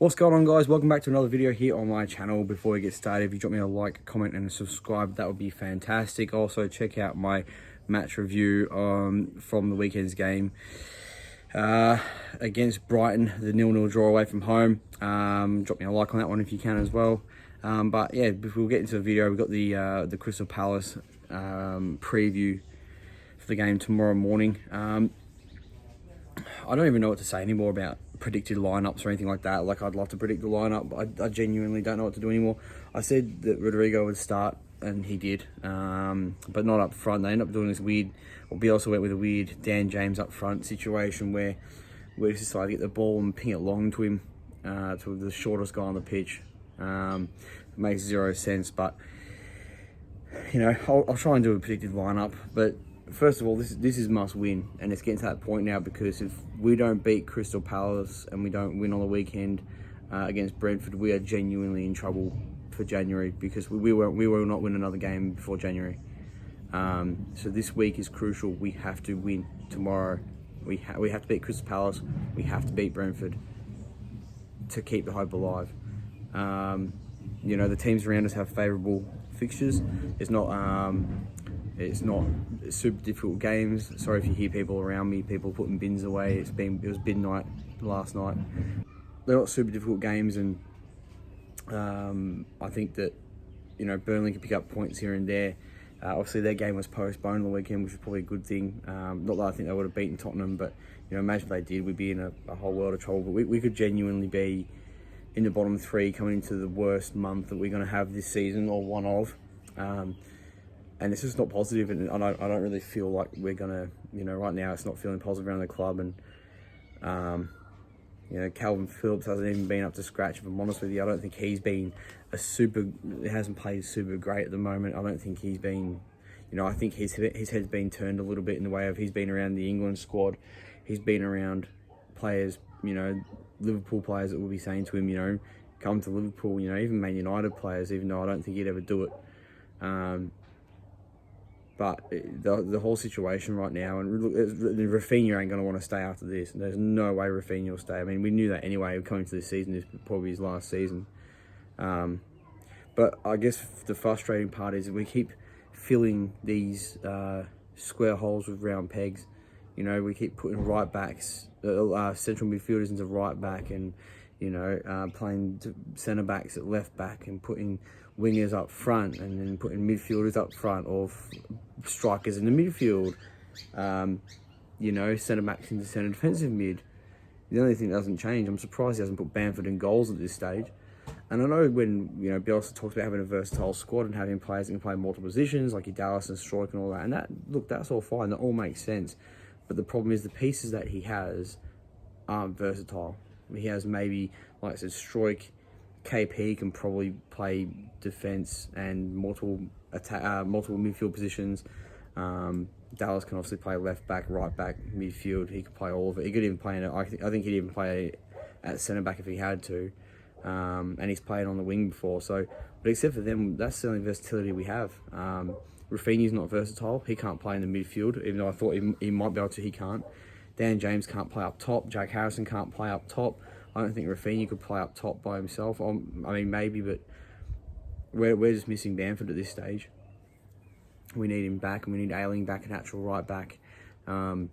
What's going on, guys? Welcome back to another video here on my channel. Before we get started, if you drop me a like, comment and a subscribe, that would be fantastic. Also check out my match review from the weekend's game against Brighton, the 0-0 draw away from home. Drop me a like on that one if you can as well. But yeah, before we get into the video, we've got the Crystal Palace preview for the game tomorrow morning. I don't even know what to say anymore about predicted lineups or anything like that. Like, I'd love to predict the lineup, but I genuinely don't know what to do anymore. I said that Rodrigo would start, and he did, but not up front. They ended up doing this weird, or Bielsa went with a weird Dan James up front situation where we just decided to get the ball and ping it long to him, to the shortest guy on the pitch. It makes zero sense, but you know, I'll try and do a predicted lineup, but first of all, this is must win, and it's getting to that point now, because if we don't beat Crystal Palace and we don't win on the weekend against Brentford, we are genuinely in trouble for January, because we will not win another game before January. So this week is crucial. We have to win tomorrow. We have to beat Crystal Palace. We have to beat Brentford to keep the hope alive. You know, the teams around us have favourable fixtures. It's not super difficult games. Sorry if you hear people around me, people putting bins away. It was bin night last night. They're not super difficult games, and I think that, you know, Burnley can pick up points here and there. Obviously their game was postponed on the weekend, which is probably a good thing. Not that I think they would have beaten Tottenham, but you know, imagine if they did, we'd be in a whole world of trouble. But we could genuinely be in the bottom three coming into the worst month that we're going to have this season, or one of. And it's just not positive, and I don't really feel like we're gonna, you know, right now it's not feeling positive around the club, and you know, Calvin Phillips hasn't even been up to scratch. If I'm honest with you, I don't think he's been hasn't played super great at the moment. I don't think he's been, you know, I think his head's been turned a little bit in the way of he's been around the England squad, he's been around players, you know, Liverpool players that will be saying to him, you know, come to Liverpool, you know, even Man United players, even though I don't think he'd ever do it. But the whole situation right now, and look, Rafinha ain't going to want to stay after this. There's no way Rafinha will stay. I mean, we knew that anyway. Coming to this season, this is probably his last season. But I guess the frustrating part is that we keep filling these square holes with round pegs. You know, we keep putting right backs, central midfielders into right back, and you know, playing centre backs at left back, and putting wingers up front, and then putting midfielders up front, or strikers in the midfield. You know, centre backs into centre defensive mid. The only thing that doesn't change, I'm surprised he hasn't put Bamford in goals at this stage. And I know when, you know, Bielsa talks about having a versatile squad and having players that can play multiple positions, like your Dallas and Stroik and all that, and that, look, that's all fine, that all makes sense. But the problem is the pieces that he has aren't versatile. He has maybe, like I said, Stroik, KP can probably play defence and multiple midfield positions. Dallas can obviously play left back, right back, midfield. He could play all of it. He could even play I think he'd even play at centre back if he had to. And he's played on the wing before. So, but except for them, that's the only versatility we have. Rafinha's not versatile. He can't play in the midfield, even though I thought he might be able to. He can't. Dan James can't play up top. Jack Harrison can't play up top. I don't think Rafinha could play up top by himself. I mean, maybe, but we're just missing Bamford at this stage. We need him back, and we need Ayling back, an actual right back. Yeah,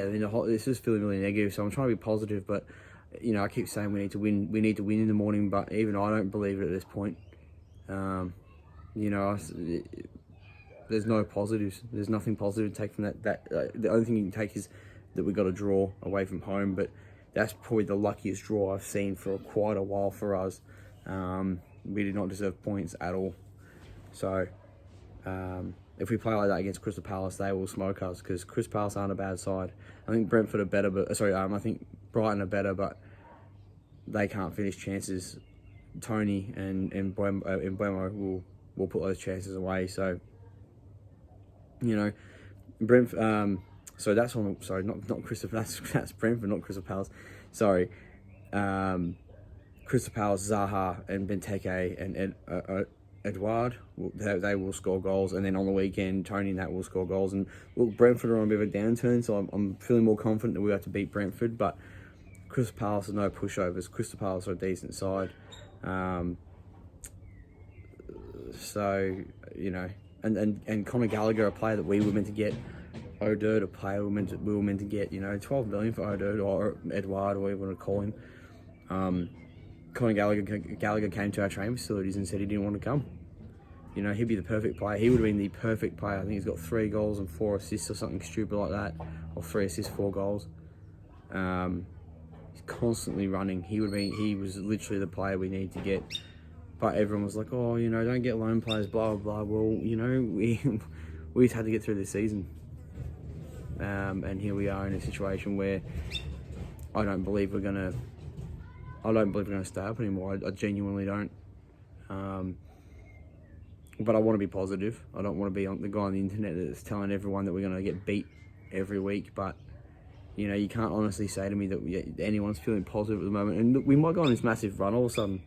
this is feeling really negative, so I'm trying to be positive, but you know, I keep saying we need to win. We need to win in the morning, but even I don't believe it at this point. You know, there's no positives. There's nothing positive to take from that. The only thing you can take is that we got a draw away from home, but that's probably the luckiest draw I've seen for quite a while for us. We did not deserve points at all. So if we play like that against Crystal Palace, they will smoke us, because Crystal Palace aren't a bad side. I think Brentford are better, but I think Brighton are better, but they can't finish chances. Tony and Mbeumo will put those chances away. So, you know, Brentford. So that's on. Sorry, not Crystal. That's Brentford, not Crystal Palace. Sorry, Crystal Palace, Zaha and Benteke and Edouard. They will score goals, and then on the weekend, Tony and that will score goals. And look, Brentford are on a bit of a downturn, so I'm feeling more confident that we have to beat Brentford. But Crystal Palace are no pushovers. Crystal Palace are a decent side. So, you know, and Conor Gallagher, a player that we were meant to get, O'Dirt, a player we were meant to get, you know, 12 million for O'Dirt, or Edouard, or whatever you want to call him. Conor Gallagher came to our training facilities and said he didn't want to come. You know, he'd be the perfect player. He would have been the perfect player. I think he's got 3 goals and 4 assists or something stupid like that, or 3 assists, 4 goals. He's constantly running. He was literally the player we need to get. But everyone was like, oh, you know, don't get loan players, blah, blah, blah. Well, you know, we just had to get through this season. And here we are in a situation where I don't believe we're gonna stay up anymore. I genuinely don't. But I want to be positive. I don't want to be the guy on the internet that's telling everyone that we're gonna get beat every week. But you know, you can't honestly say to me that anyone's feeling positive at the moment. And we might go on this massive run all of a sudden.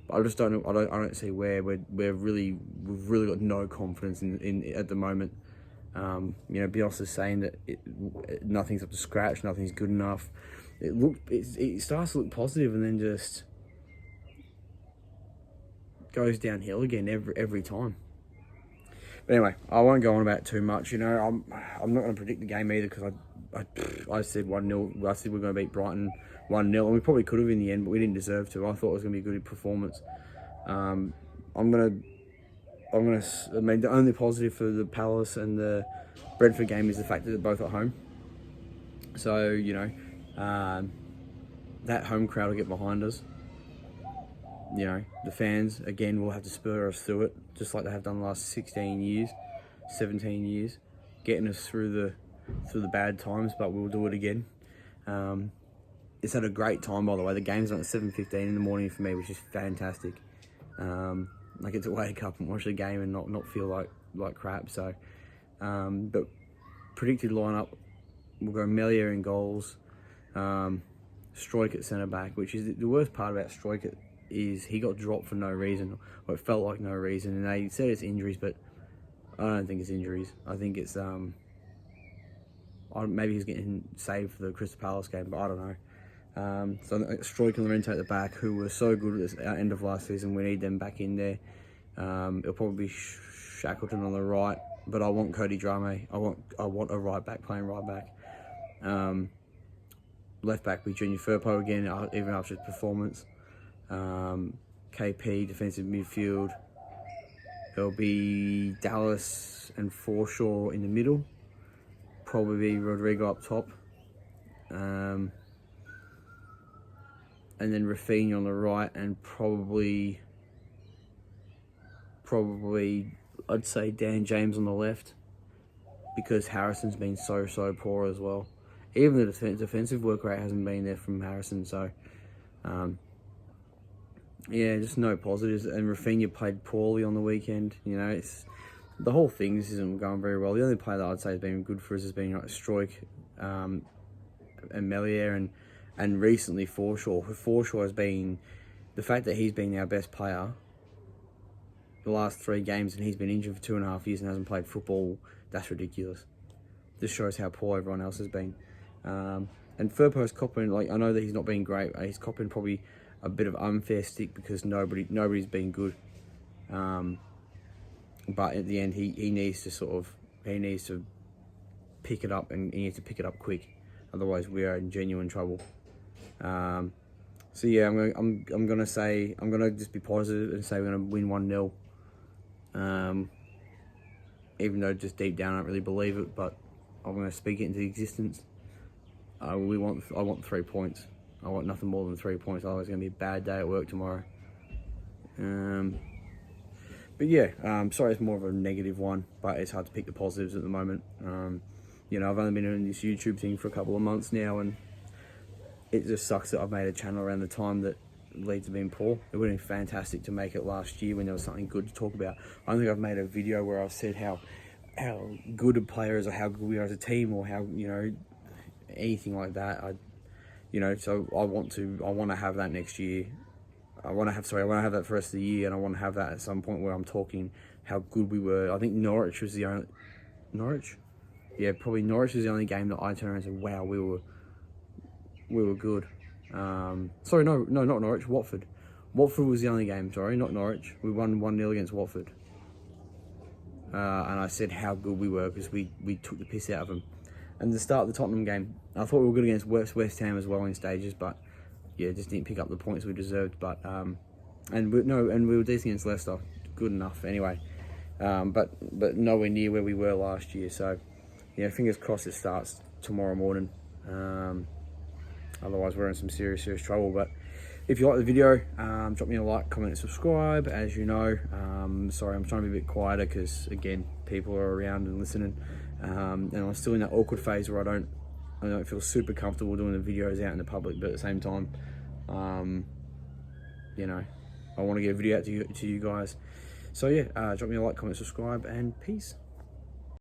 But I just don't know. I don't see where we've really got no confidence in at the moment. You know, Bielsa's saying that nothing's up to scratch, nothing's good enough. It starts to look positive and then just goes downhill again every time. But anyway, I won't go on about it too much. You know, I'm not going to predict the game either, because I said 1-0. I said we're going to beat Brighton 1-0, and we probably could have in the end, but we didn't deserve to. I thought it was going to be a good performance. I mean, the only positive for the Palace and the Brentford game is the fact that they're both at home. So, you know, that home crowd will get behind us. You know, the fans, again, will have to spur us through it, just like they have done the last 16 years, 17 years, getting us through the bad times, but we'll do it again. It's had a great time, by the way. The game's on at 7:15 in the morning for me, which is fantastic. I get to wake up and watch the game and not feel like crap. So, but predicted lineup, we'll go Melier in goals, Struijk at centre back, which is the worst part about Struijk is he got dropped for no reason, or it felt like no reason, and they said it's injuries, but I don't think it's injuries. I think it's maybe he's getting saved for the Crystal Palace game, but I don't know. So Struijk and Llorente at the back, who were so good at the end of last season, we need them back in there. It'll probably be Shackleton on the right, but I want Cody Drame. I want a right back playing right back. Left back be Junior Firpo again, even after his performance. KP defensive midfield. There'll be Dallas and Forshaw in the middle. Probably Rodrigo up top. And then Rafinha on the right, and probably I'd say Dan James on the left, because Harrison's been so poor as well. Even the defensive work rate hasn't been there from Harrison, so yeah, just no positives. And Rafinha played poorly on the weekend. You know, the whole thing isn't going very well. The only player that I'd say has been good for us has been like Struijk and Melier, and recently Forshaw. Forshaw has been, the fact that he's been our best player the last 3 games, and he's been injured for 2.5 years and hasn't played football, that's ridiculous. Just shows how poor everyone else has been. And Firpo's copping, like, I know that he's not been great. He's copping probably a bit of unfair stick because nobody's been good. But at the end, he needs to pick it up, and he needs to pick it up quick. Otherwise, we are in genuine trouble. So yeah, I'm gonna just be positive and say we're gonna win 1-0. Even though just deep down I don't really believe it, but I'm gonna speak it into existence. I want 3 points. I want nothing more than 3 points. Otherwise, it's gonna be a bad day at work tomorrow. But yeah, sorry, it's more of a negative one, but it's hard to pick the positives at the moment. You know, I've only been doing this YouTube thing for a couple of months now, and it just sucks that I've made a channel around the time that Leeds have been poor. It would have been fantastic to make it last year when there was something good to talk about. I don't think I've made a video where I've said how good a player is, or how good we are as a team, or how, you know, anything like that. So I want to have that next year. I want to have that for the rest of the year, and I want to have that at some point where I'm talking how good we were. I think Norwich was the only... Norwich? Yeah, probably Norwich was the only game that I turned around and said, wow, we were good. Sorry, no, not Norwich, Watford. Watford was the only game, sorry, not Norwich. We won 1-0 against Watford. And I said how good we were because we took the piss out of them. And the start of the Tottenham game, I thought we were good against West Ham as well in stages, but yeah, just didn't pick up the points we deserved. But and we were decent against Leicester, good enough anyway. But nowhere near where we were last year. So yeah, fingers crossed it starts tomorrow morning. Otherwise, we're in some serious trouble. But if you like the video, drop me a like, comment, and subscribe. As you know, sorry, I'm trying to be a bit quieter because again, people are around and listening, and I'm still in that awkward phase where I don't feel super comfortable doing the videos out in the public. But at the same time, you know, I want to get a video out to you guys. So yeah, drop me a like, comment, subscribe, and peace.